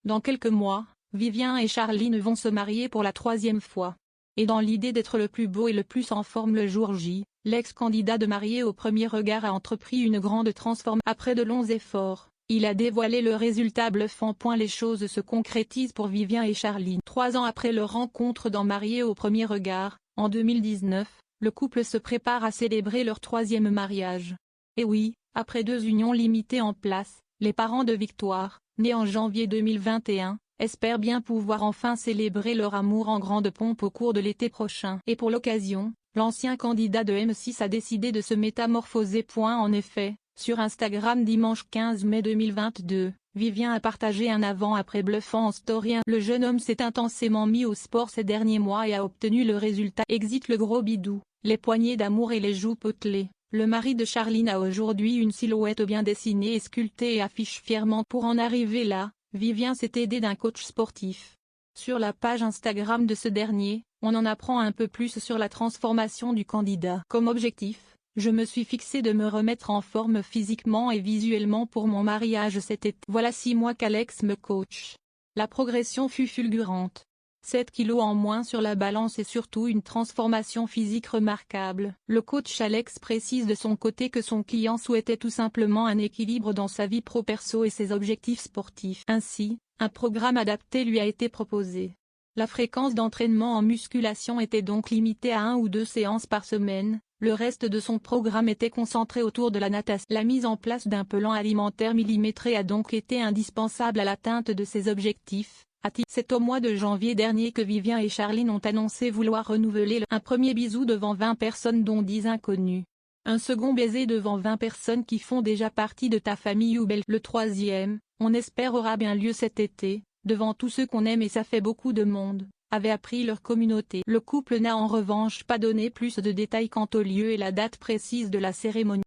Dans quelques mois, Vivien et Charline vont se marier pour la 3e fois. Et dans l'idée d'être le plus beau et le plus en forme le jour J, l'ex-candidat de Marié au premier regard a entrepris une grande transformation. Après de longs efforts, il a dévoilé le résultat bluffant. Les choses se concrétisent pour Vivien et Charline. 3 ans après leur rencontre dans Marié au premier regard, en 2019, le couple se prépare à célébrer leur 3e mariage. Et oui, après 2 unions limitées en place, les parents de Victoire, nés en janvier 2021, espèrent bien pouvoir enfin célébrer leur amour en grande pompe au cours de l'été prochain. Et pour l'occasion, l'ancien candidat de M6 a décidé de se métamorphoser. En effet, sur Instagram dimanche 15 mai 2022, Vivien a partagé un avant-après bluffant en story. Le jeune homme s'est intensément mis au sport ces derniers mois et a obtenu le résultat. Exit le gros bidou, les poignées d'amour et les joues potelées. Le mari de Charline a aujourd'hui une silhouette bien dessinée et sculptée et affiche fièrement. Pour en arriver là, Vivien s'est aidé d'un coach sportif. Sur la page Instagram de ce dernier, on en apprend un peu plus sur la transformation du candidat. Comme objectif, je me suis fixé de me remettre en forme physiquement et visuellement pour mon mariage cet été. Voilà 6 mois qu'Alex me coach. La progression fut fulgurante. 7 kilos en moins sur la balance et surtout une transformation physique remarquable. Le coach Alex précise de son côté que son client souhaitait tout simplement un équilibre dans sa vie pro-perso et ses objectifs sportifs. Ainsi, un programme adapté lui a été proposé. La fréquence d'entraînement en musculation était donc limitée à 1 ou 2 séances par semaine. Le reste de son programme était concentré autour de la natation. La mise en place d'un plan alimentaire millimétré a donc été indispensable à l'atteinte de ses objectifs. C'est au mois de janvier dernier que Vivien et Charline ont annoncé vouloir renouveler un premier bisou devant 20 personnes dont 10 inconnus. Un second baiser devant 20 personnes qui font déjà partie de ta famille ou belle. Le 3e, on espère aura bien lieu cet été, devant tous ceux qu'on aime et ça fait beaucoup de monde, avait appris leur communauté. Le couple n'a en revanche pas donné plus de détails quant au lieu et la date précise de la cérémonie.